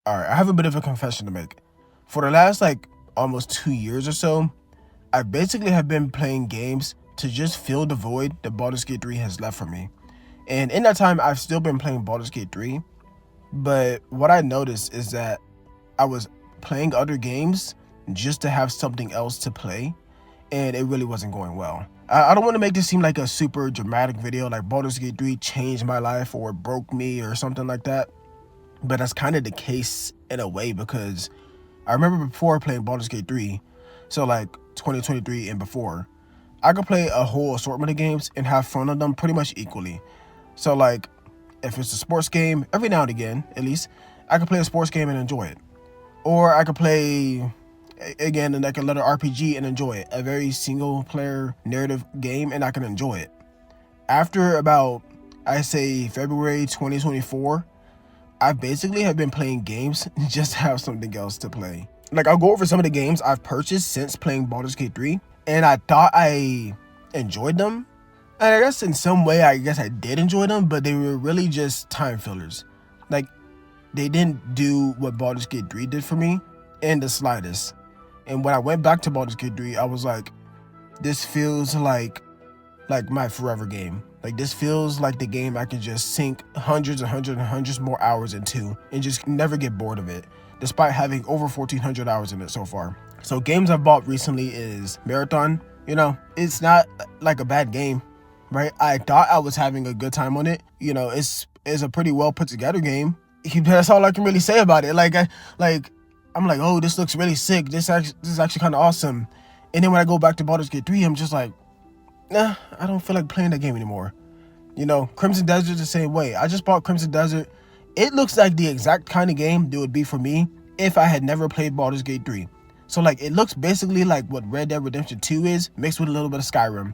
Alright, I have a bit of a confession to make. For the last like almost 2 years or so, I basically have been playing games to just fill the void that Baldur's Gate 3 has left for me. And in that time, I've still been playing Baldur's Gate 3, but what I noticed is that I was playing other games just to have something else to play, and it really wasn't going well. I don't want to make this seem like a super dramatic video, like Baldur's Gate 3 changed my life or broke me or something like that, but that's kind of the case in a way, because I remember before playing Baldur's Gate 3, so like 2023 and before, I could play a whole assortment of games and have fun on them pretty much equally. So like, if it's a sports game, every now and again, at least, I could play a sports game and enjoy it. Or I could play, again, like another RPG and enjoy it. A very single player narrative game, and I can enjoy it. After about, I say February 2024, I basically have been playing games just to have something else to play. Like, I'll go over some of the games I've purchased since playing Baldur's Gate 3, and I thought I enjoyed them. And I guess in some way, I guess I did enjoy them, but they were really just time fillers. Like, they didn't do what Baldur's Gate 3 did for me in the slightest. And when I went back to Baldur's Gate 3, I was like, this feels like my forever game. Like, this feels like the game I could just sink hundreds more hours into and just never get bored of it, despite having over 1,400 hours in it so far. So games I've bought recently is Marathon. You know, it's not like a bad game, right? I thought I was having a good time on it. You know, it's a pretty well put together game. That's all I can really say about it. I'm like, oh, this looks really sick. This is actually kind of awesome. And then when I go back to Baldur's Gate 3, I'm just like, nah, I don't feel like playing that game anymore. You know, Crimson Desert the same way. I just bought Crimson Desert. It looks like the exact kind of game that would be for me if I had never played Baldur's Gate 3. So like, it looks basically like what Red Dead Redemption 2 is, mixed with a little bit of Skyrim.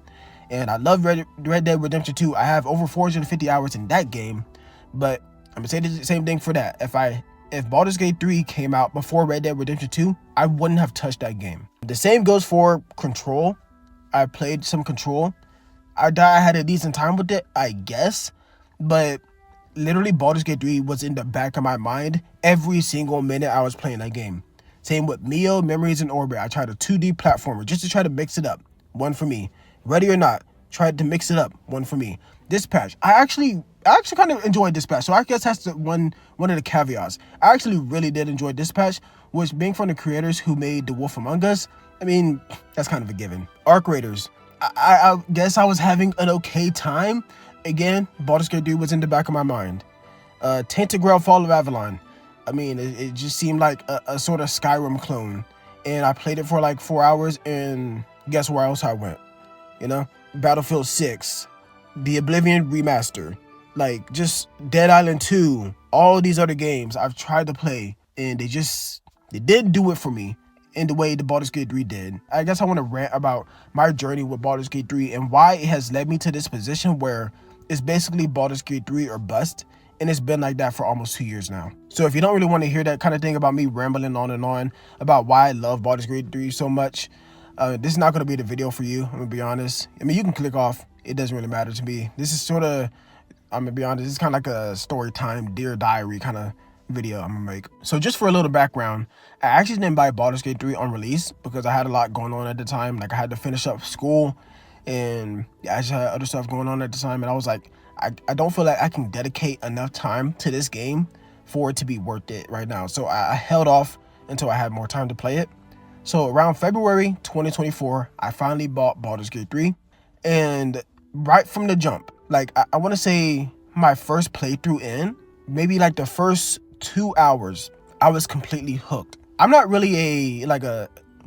And I love Red Dead Redemption 2. I have over 450 hours in that game. But I'm gonna say the same thing for that. If Baldur's Gate 3 came out before Red Dead Redemption 2, I wouldn't have touched that game. The same goes for Control. I played some Control. I had a decent time with it, I guess. But literally, Baldur's Gate 3 was in the back of my mind every single minute I was playing that game. Same with Mio, Memories in Orbit. I tried a 2D platformer just to try to mix it up. One for me. Ready or Not, tried to mix it up. One for me. Dispatch. I actually kind of enjoyed Dispatch, so I guess that's one of the caveats. I actually really did enjoy Dispatch, which, being from the creators who made The Wolf Among Us, I mean, that's kind of a given. Arc Raiders. I guess I was having an okay time. Again, Baldur's Gate 3 was in the back of my mind. Tainted Grail Fall of Avalon. I mean, it just seemed like a sort of Skyrim clone. And I played it for like 4 hours, and guess where else I went? You know? Battlefield 6. The Oblivion Remaster. Like, just Dead Island 2. All these other games I've tried to play, and they didn't do it for me in the way the Baldur's Gate 3 did. I guess I want to rant about my journey with Baldur's Gate 3 and why it has led me to this position where it's basically Baldur's Gate 3 or bust. And it's been like that for almost 2 years now. So if you don't really want to hear that kind of thing about me rambling on and on about why I love Baldur's Gate 3 so much, this is not going to be the video for you. I'm going to be honest. I mean, you can click off. It doesn't really matter to me. This is sort of, I'm going to be honest, this is kind of like a story time, Dear Diary kind of video I'm going to make. So just for a little background, I actually didn't buy Baldur's Gate 3 on release because I had a lot going on at the time. Like, I had to finish up school, and I just had other stuff going on at the time. And I was like, I don't feel like I can dedicate enough time to this game for it to be worth it right now. So I held off until I had more time to play it. So around February 2024, I finally bought Baldur's Gate 3. And right from the jump, like, I want to say my first playthrough in, maybe like the first 2 hours, I was completely hooked. I'm not really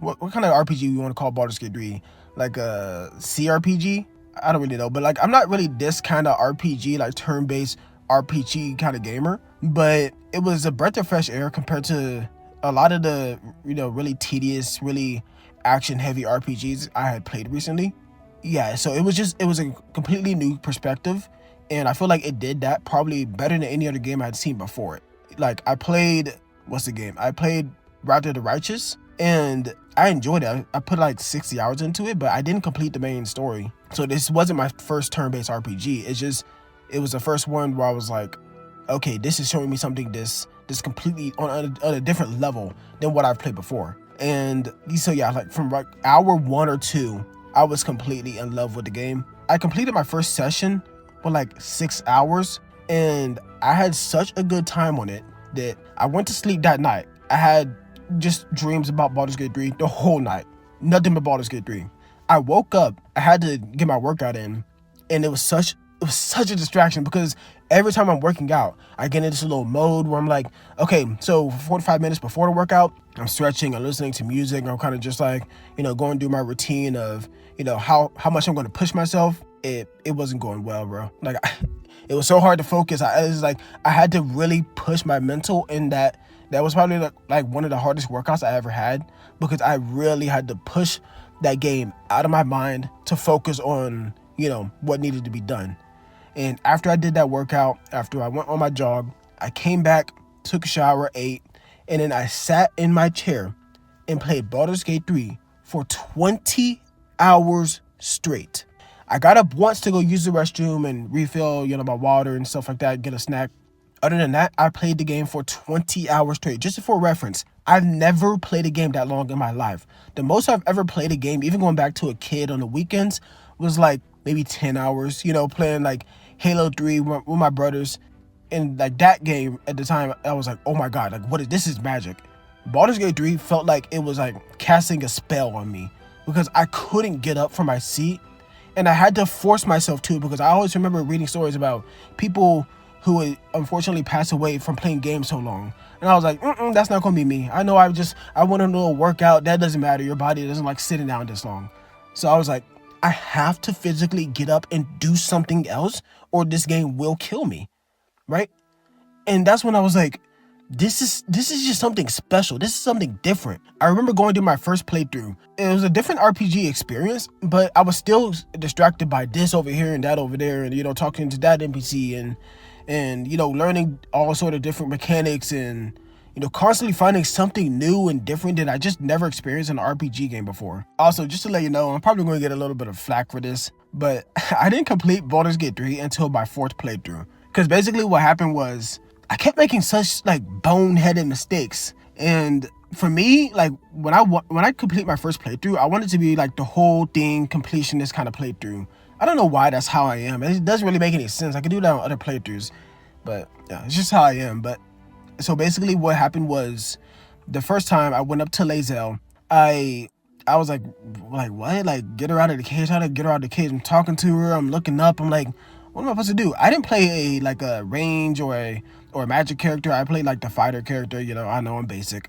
what kind of RPG you want to call Baldur's Gate 3? Like a CRPG? I don't really know, but like, I'm not really this kind of RPG, like turn-based RPG kind of gamer, but it was a breath of fresh air compared to a lot of the, you know, really tedious, really action-heavy RPGs I had played recently. Yeah, so it was a completely new perspective, and I feel like it did that probably better than any other game I had seen before it. Like, I played Wrath of the Righteous, and I enjoyed it. I put like 60 hours into it, but I didn't complete the main story. So this wasn't my first turn-based RPG. It was the first one where I was like, okay, this is showing me something this just completely on a different level than what I've played before. And so yeah, like from like hour 1 or 2, I was completely in love with the game. I completed my first session for like 6 hours, and I had such a good time on it that I went to sleep that night. I had just dreams about Baldur's Gate 3 the whole night. Nothing but Baldur's Gate 3. I woke up, I had to get my workout in, and it was such a distraction because every time I'm working out, I get into this little mode where I'm like, okay, so 45 minutes before the workout, I'm stretching, I'm listening to music, I'm kind of just like, going through my routine of, how much I'm going to push myself. It wasn't going well, bro. Like, it was so hard to focus. It was like I had to really push my mental, and that was probably like one of the hardest workouts I ever had, because I really had to push that game out of my mind to focus on, what needed to be done. And after I did that workout, after I went on my jog, I came back, took a shower, ate, and then I sat in my chair and played Baldur's Gate 3 for 20 hours straight. I got up once to go use the restroom and refill, my water and stuff like that, get a snack. Other than that, I played the game for 20 hours straight. Just for reference, I've never played a game that long in my life. The most I've ever played a game, even going back to a kid on the weekends, was like maybe 10 hours, playing like Halo 3 with my brothers. And like that game at the time, I was like, oh my God, like this is magic. Baldur's Gate 3 felt like it was like casting a spell on me, because I couldn't get up from my seat. And I had to force myself to, because I always remember reading stories about people who would unfortunately pass away from playing games so long. And I was like, that's not going to be me. I know I want a little workout. That doesn't matter. Your body doesn't like sitting down this long. So I was like, I have to physically get up and do something else, or this game will kill me, right? And that's when I was like, this is just something special. This is something different. I remember going through my first playthrough. It was a different RPG experience, but I was still distracted by this over here and that over there, and talking to that NPC and learning all sort of different mechanics, and constantly finding something new and different that I just never experienced in an RPG game before. Also, just to let you know, I'm probably going to get a little bit of flack for this, but I didn't complete Baldur's Gate 3 until my 4th playthrough. Because basically what happened was I kept making such like boneheaded mistakes. And for me, like when I complete my first playthrough, I want it to be like the whole thing completionist kind of playthrough. I don't know why that's how I am. It doesn't really make any sense. I could do that on other playthroughs, but yeah, it's just how I am. But so basically what happened was, the first time I went up to Lae'zel, I was like what? Like, get her out of the cage. How to get her out of the cage? I'm talking to her. I'm looking up. I'm like, what am I supposed to do? I didn't play a range or a magic character. I played like the fighter character. I know I'm basic,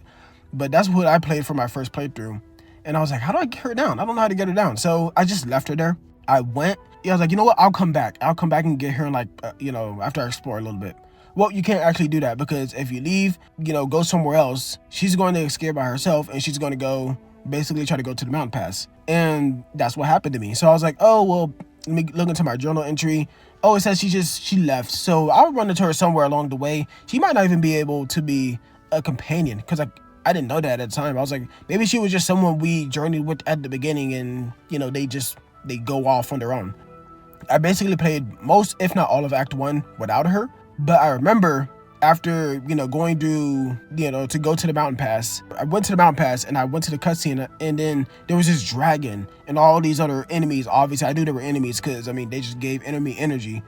but that's what I played for my first playthrough. And I was like, how do I get her down? I don't know how to get her down. So I just left her there. I went. I was like, you know what? I'll come back. I'll come back and get her after I explore a little bit. Well, you can't actually do that, because if you leave, go somewhere else, she's going to escape by herself, and she's going to go basically try to go to the mountain pass. And that's what happened to me. So I was like, oh, well, let me look into my journal entry. Oh, it says she left. So I'll run into her somewhere along the way. She might not even be able to be a companion, because I didn't know that at the time. I was like, maybe she was just someone we journeyed with at the beginning, and, they go off on their own. I basically played most, if not all, of Act 1 without her. But I remember after, going through, to go to the mountain pass, I went to the mountain pass and I went to the cutscene, and then there was this dragon and all these other enemies. Obviously, I knew they were enemies because, they just gave enemy energy.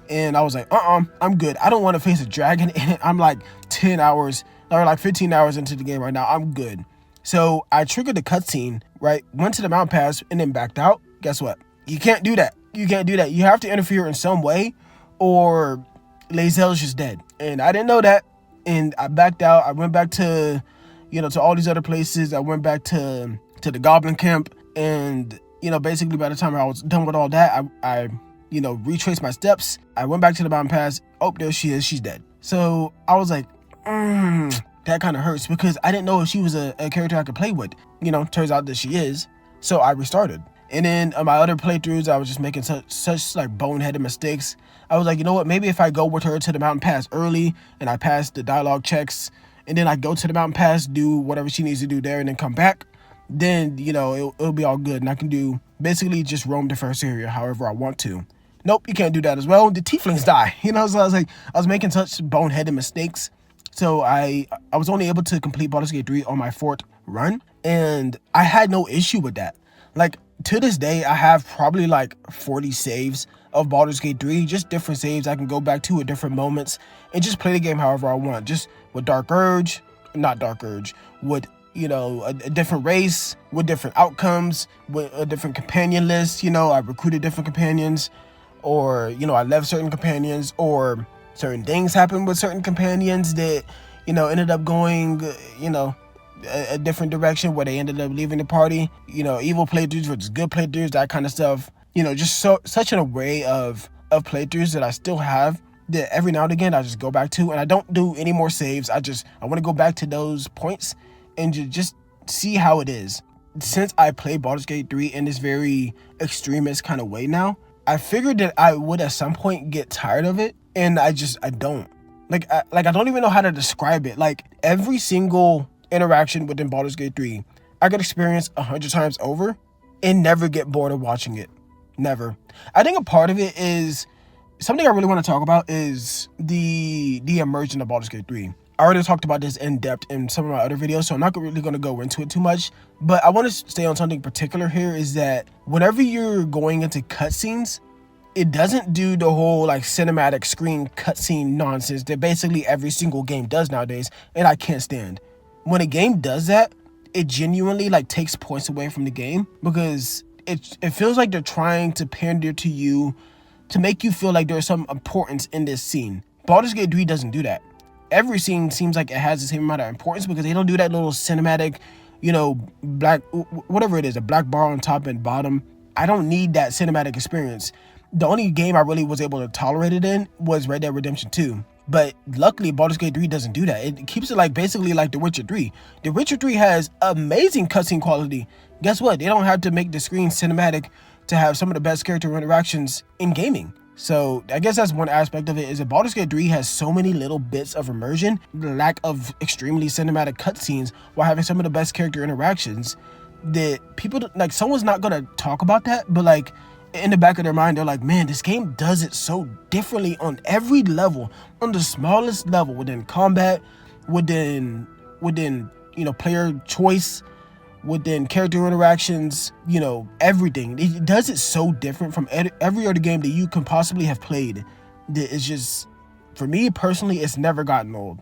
And I was like, I'm good. I don't want to face a dragon. And I'm like 10 hours or like 15 hours into the game right now. I'm good. So I triggered the cutscene, right? Went to the mountain pass and then backed out. Guess what? You can't do that. You can't do that. You have to interfere in some way, or Lae'zel's just dead. And I didn't know that. And I backed out. I went back to, to all these other places. I went back to the goblin camp. And, basically by the time I was done with all that, I retraced my steps. I went back to the mountain pass. Oh, there she is. She's dead. So I was like, that kind of hurts, because I didn't know if she was a character I could play with. Turns out that she is. So I restarted. And then on my other playthroughs, I was just making such like boneheaded mistakes. I was like, you know what? Maybe if I go with her to the mountain pass early and I pass the dialogue checks, and then I go to the mountain pass, do whatever she needs to do there, and then come back, then, it'll be all good. And I can do basically just roam the first area however I want to. Nope, you can't do that as well. The tieflings die. So I was making such boneheaded mistakes. So I was only able to complete Baldur's Gate 3 on my 4th run, and I had no issue with that. Like, to this day, I have probably like 40 saves of Baldur's Gate 3, just different saves I can go back to at different moments and just play the game however I want. Just with Dark Urge, not Dark Urge, with, a different race, with different outcomes, with a different companion list. I recruited different companions, or, I left certain companions, or certain things happened with certain companions that, ended up going, a different direction where they ended up leaving the party. Evil playthroughs versus good playthroughs, that kind of stuff. Just such an array of playthroughs that I still have that every now and again I just go back to, and I don't do any more saves. I want to go back to those points and just see how it is. Since I played Baldur's Gate 3 in this very extremist kind of way now, I figured that I would at some point get tired of it, and I don't. I don't even know how to describe it. Like, every single interaction within Baldur's Gate 3, I could experience 100 times over and never get bored of watching it. Never. I think a part of it is, something I really want to talk about is the immersion of Baldur's Gate 3. I already talked about this in depth in some of my other videos, so I'm not really going to go into it too much. But I want to stay on something particular here, is that whenever you're going into cutscenes, it doesn't do the whole like cinematic screen cutscene nonsense that basically every single game does nowadays, and I can't stand. When a game does that, it genuinely like takes points away from the game, because it feels like they're trying to pander to you to make you feel like there's some importance in this scene. Baldur's Gate 3 doesn't do that. Every scene seems like it has the same amount of importance, because they don't do that little cinematic, black, whatever it is, a black bar on top and bottom. I don't need that cinematic experience. The only game I really was able to tolerate it in was Red Dead Redemption 2. But luckily, Baldur's Gate 3 doesn't do that. It keeps it like basically like The Witcher 3. The Witcher 3 has amazing cutscene quality. Guess what? They don't have to make the screen cinematic to have some of the best character interactions in gaming. So I guess that's one aspect of it, is that Baldur's Gate 3 has so many little bits of immersion, the lack of extremely cinematic cutscenes, while having some of the best character interactions, that people, like, someone's not going to talk about that, but like, in the back of their mind, they're like, man, this game does it so differently on every level, on the smallest level, within combat, within player choice, within character interactions, everything. It does it so different from every other game that you can possibly have played, that it's just, for me personally, it's never gotten old.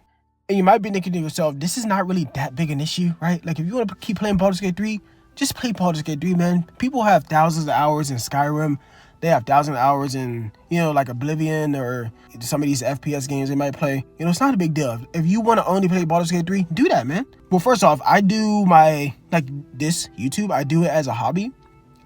And you might be thinking to yourself, this is not really that big an issue, right? Like, if you want to keep playing Baldur's Gate 3, just play Baldur's Gate 3, man. People have thousands of hours in Skyrim. They have thousands of hours in, like Oblivion, or some of these FPS games they might play. It's not a big deal. If you want to only play Baldur's Gate 3, do that, man. Well, first off, I do this YouTube, I do it as a hobby.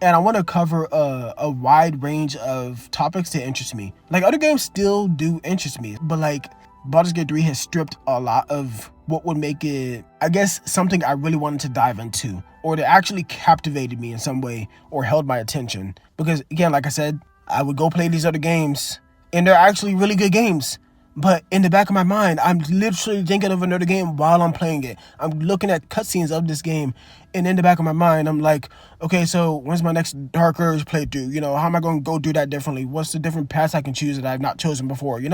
And I want to cover a wide range of topics that interest me. Like, other games still do interest me, but like, Baldur's Gate 3 has stripped a lot of what would make it, I guess, something I really wanted to dive into, or that actually captivated me in some way, or held my attention. Because again, like I said, I would go play these other games, and they're actually really good games. But in the back of my mind, I'm literally thinking of another game while I'm playing it. I'm looking at cutscenes of this game, and in the back of my mind, I'm like, okay, so when's my next Dark Urge playthrough? How am I going to go do that differently? What's the different paths I can choose that I've not chosen before? Like,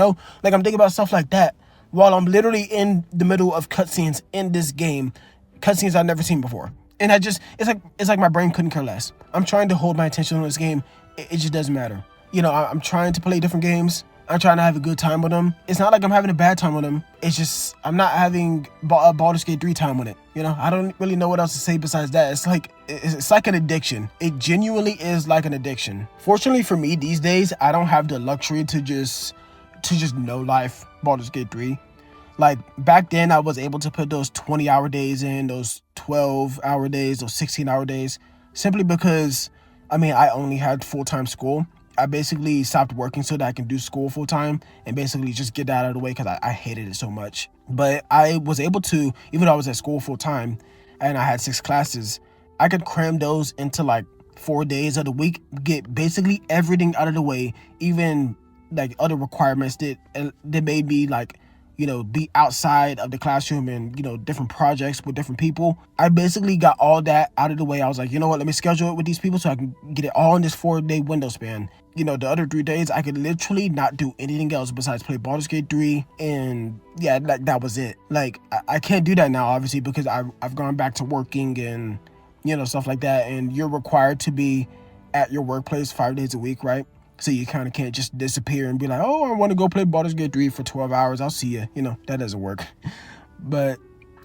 I'm thinking about stuff like that while I'm literally in the middle of cutscenes in this game, cutscenes I've never seen before. And it's like my brain couldn't care less. I'm trying to hold my attention on this game. It just doesn't matter. I'm trying to play different games. I'm trying to have a good time with them. It's not like I'm having a bad time with them. It's just, I'm not having a Baldur's Gate 3 time with it. I don't really know what else to say besides that. It's like an addiction. It genuinely is like an addiction. Fortunately for me these days, I don't have the luxury to just no life Baldur's Gate 3. Like, back then, I was able to put those 20-hour days in, those 12-hour days, those 16-hour days, simply because, I only had full-time school. I basically stopped working so that I can do school full-time and basically just get that out of the way, because I hated it so much. But I was able to, even though I was at school full-time and I had 6 classes, I could cram those into like 4 days of the week, get basically everything out of the way, even like other requirements that made me like, be outside of the classroom and, different projects with different people. I basically got all that out of the way. I was like, you know what, let me schedule it with these people so I can get it all in this 4-day window span. the other 3 days, I could literally not do anything else besides play Baldur's Gate 3, and yeah, that was it. Like, I can't do that now, obviously, because I've gone back to working and, stuff like that, and you're required to be at your workplace 5 days a week, right? So you kind of can't just disappear and be like, oh, I want to go play Baldur's Gate 3 for 12 hours. I'll see you. That doesn't work. But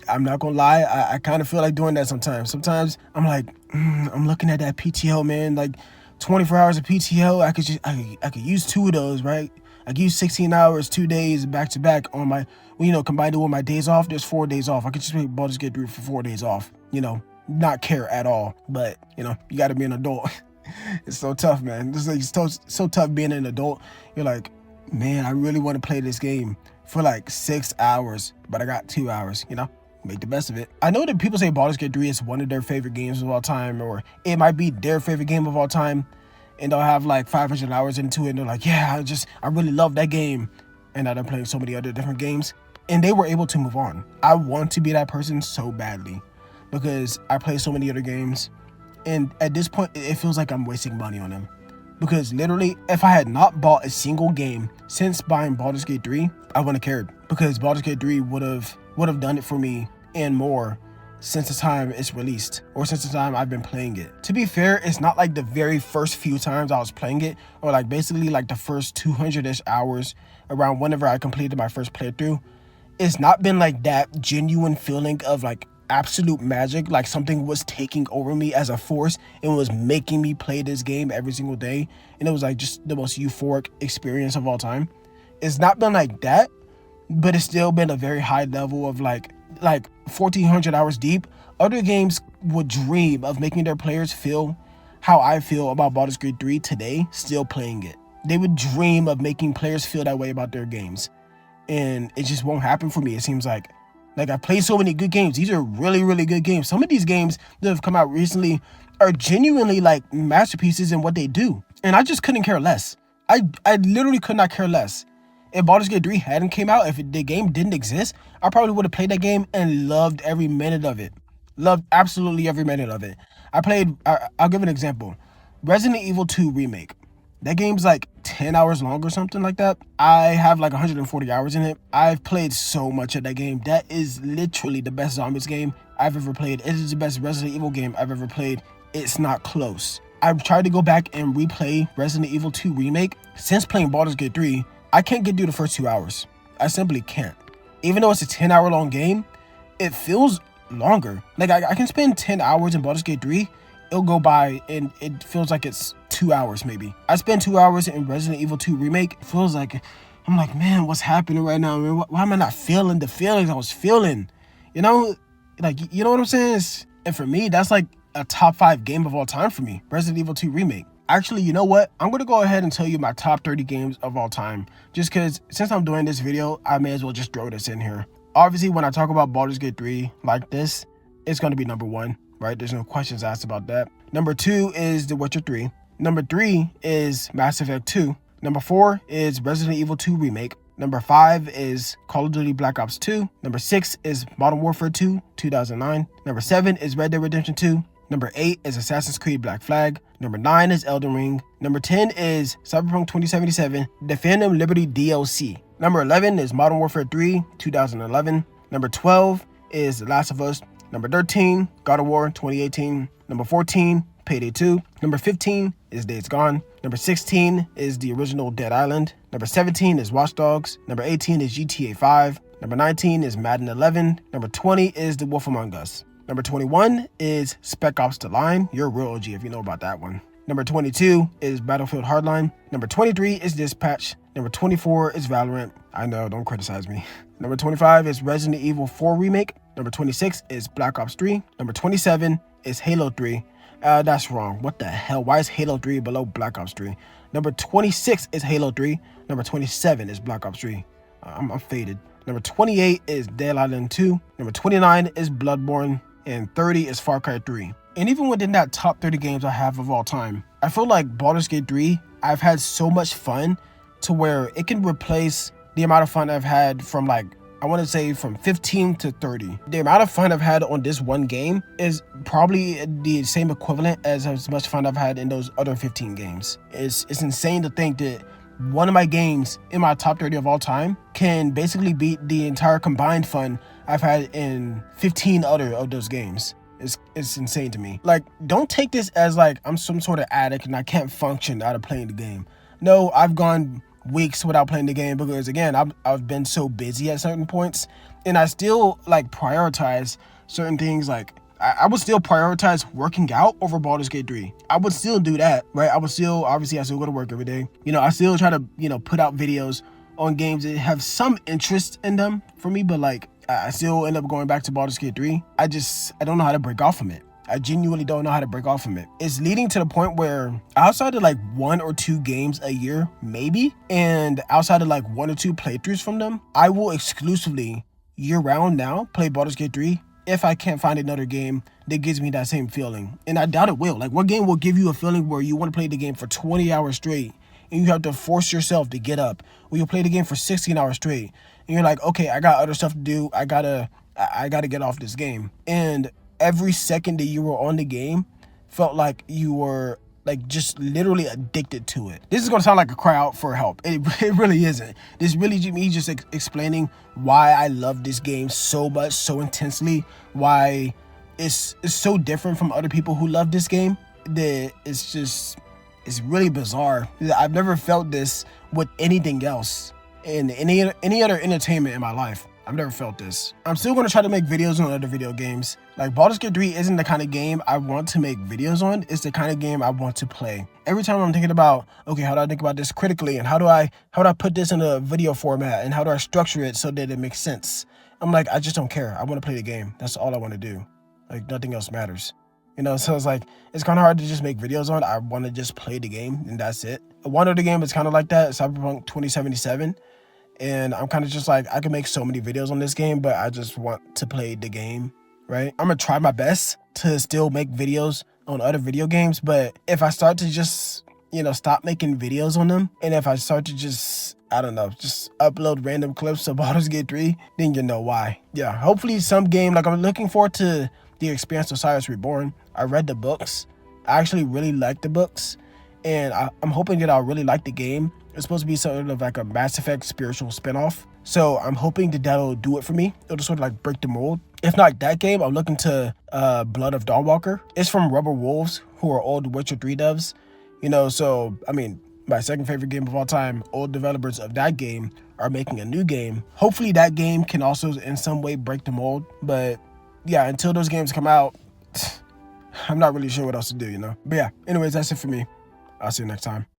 I'm not going to lie. I kind of feel like doing that sometimes. Sometimes I'm like, I'm looking at that PTO, man. Like 24 hours of PTO, I could use 2 of those, right? I could use 16 hours, 2 days back to back on my, combined with my days off. There's 4 days off. I could just play Baldur's Gate 3 for 4 days off, not care at all. But, you got to be an adult. It's so tough, man. It's so tough being an adult. You're like, man, I really want to play this game for like 6 hours, but I got 2 hours, make the best of it. I know that people say Baldur's Gate 3 is one of their favorite games of all time, or it might be their favorite game of all time, and they'll have like 500 hours into it, and they're like, yeah, I really love that game. And now they're playing so many other different games, and they were able to move on. I want to be that person so badly, because I play so many other games. And at this point, it feels like I'm wasting money on them. Because literally, if I had not bought a single game since buying Baldur's Gate 3, I wouldn't have cared. Because Baldur's Gate 3 would have done it for me and more since the time it's released, or since the time I've been playing it. To be fair, it's not like the very first few times I was playing it, or like basically like the first 200-ish hours around whenever I completed my first playthrough. It's not been like that genuine feeling of like absolute magic, like something was taking over me as a force and was making me play this game every single day, and it was like just the most euphoric experience of all time. It's not been like that, but it's still been a very high level of like 1,400 hours deep. Other games would dream of making their players feel how I feel about Baldur's Gate 3 today, still playing it. They would dream of making players feel that way about their games, and it just won't happen for me. It seems like I played so many good games. These are really, really good games. Some of these games that have come out recently are genuinely like masterpieces in what they do. And I just couldn't care less. I literally could not care less. If Baldur's Gate 3 hadn't came out, if the game didn't exist, I probably would have played that game and loved every minute of it. Loved absolutely every minute of it. I'll give an example. Resident Evil 2 Remake. That game's like 10 hours long or something like that. I have like 140 hours in it. I've played so much of that game. That is literally the best zombies game I've ever played. It is the best Resident Evil game I've ever played. It's not close. I've tried to go back and replay Resident Evil 2 Remake. Since playing Baldur's Gate 3, I can't get through the first 2 hours. I simply can't. Even though it's a 10-hour long game, it feels longer. Like I can spend 10 hours in Baldur's Gate 3. It'll go by and it feels like it's 2 hours maybe. I spent 2 hours in Resident Evil 2 Remake. It feels like, I'm like, man, what's happening right now? Man? Why am I not feeling the feelings I was feeling? Like, you know what I'm saying? And for me, that's like a top 5 game of all time for me. Resident Evil 2 Remake. Actually, you know what? I'm going to go ahead and tell you my top 30 games of all time. Just because since I'm doing this video, I may as well just throw this in here. Obviously, when I talk about Baldur's Gate 3 like this, it's going to be number 1. Right? There's no questions asked about that. Number 2 is The Witcher 3. Number 3 is Mass Effect 2. Number 4 is Resident Evil 2 Remake. Number 5 is Call of Duty Black Ops 2. Number 6 is Modern Warfare 2, 2009. Number 7 is Red Dead Redemption 2. Number 8 is Assassin's Creed Black Flag. Number 9 is Elden Ring. Number 10 is Cyberpunk 2077, The Phantom Liberty DLC. Number 11 is Modern Warfare 3, 2011. Number 12 is The Last of Us. Number 13, God of War 2018. Number 14, Payday 2. Number 15 is Days Gone. Number 16 is the original Dead Island. Number 17 is Watch Dogs. Number 18 is GTA 5. Number 19 is Madden 11. Number 20 is The Wolf Among Us. Number 21 is Spec Ops: The Line. You're a real OG if you know about that one. Number 22 is Battlefield Hardline. Number 23 is Dispatch. Number 24 is Valorant. I know, don't criticize me. Number 25 is Resident Evil 4 Remake. Number 26 is Black Ops 3. Number 27 is Halo 3. That's wrong. What the hell? Why is Halo 3 below Black Ops 3? Number 26 is Halo 3. Number 27 is Black Ops 3. I'm faded. Number 28 is Dead Island 2. Number 29 is Bloodborne. And 30 is Far Cry 3. And even within that top 30 games I have of all time, I feel like Baldur's Gate 3, I've had so much fun to where it can replace the amount of fun I've had from like I want to say from 15 to 30. The amount of fun I've had on this one game is probably the same equivalent as much fun I've had in those other 15 games. It's insane to think that one of my games in my top 30 of all time can basically beat the entire combined fun I've had in 15 other of those games. It's insane to me. Like, don't take this as like I'm some sort of addict and I can't function out of playing the game. No, I've gone weeks without playing the game because, again, I've been so busy at certain points, and I still like prioritize certain things. Like I would still prioritize working out over Baldur's Gate 3. I would still do that, right? I still go to work every day. I still try to, put out videos on games that have some interest in them for me, but like I still end up going back to Baldur's Gate 3. I don't know how to break off from it. I genuinely don't know how to break off from it. It's leading to the point where outside of like 1 or 2 games a year, maybe, and outside of like 1 or 2 playthroughs from them, I will exclusively year round now play Baldur's Gate 3 if I can't find another game that gives me that same feeling. And I doubt it will. Like, what game will give you a feeling where you want to play the game for 20 hours straight and you have to force yourself to get up? Or you'll play the game for 16 hours straight and you're like, okay, I got other stuff to do. I gotta get off this game. And every second that you were on the game felt like you were like just literally addicted to it. This is gonna sound like a cry out for help. It really isn't. This really me just explaining why I love this game so much, so intensely, why it's so different from other people who love this game, that it's really bizarre. I've never felt this with anything else in any other entertainment in my life. I've never felt this. I'm still going to try to make videos on other video games. Like, Baldur's Gate 3 isn't the kind of game I want to make videos on. It's the kind of game I want to play. Every time I'm thinking about, okay, how do I think about this critically? And how do I put this in a video format? And how do I structure it so that it makes sense? I'm like, I just don't care. I want to play the game. That's all I want to do. Like, nothing else matters. So it's like, it's kind of hard to just make videos on. I want to just play the game and that's it. One other game is kind of like that, Cyberpunk 2077. And I'm kind of just like, I can make so many videos on this game, but I just want to play the game, right? I'm going to try my best to still make videos on other video games. But if I start to just, stop making videos on them, and if I start to just, I don't know, just upload random clips of Baldur's Gate 3, then you know why. Yeah, hopefully some game, like I'm looking forward to The Expanse of Cyrus Reborn. I read the books. I actually really like the books. And I'm hoping that I'll really like the game. It's supposed to be sort of like a Mass Effect spiritual spinoff. So I'm hoping that that'll do it for me. It'll just sort of like break the mold. If not that game, I'm looking to Blood of Dawnwalker. It's from Rubber Wolves, who are old Witcher 3 devs. So, I mean, my second favorite game of all time, old developers of that game are making a new game. Hopefully that game can also in some way break the mold. But yeah, until those games come out, I'm not really sure what else to do, But yeah, anyways, that's it for me. I'll see you next time.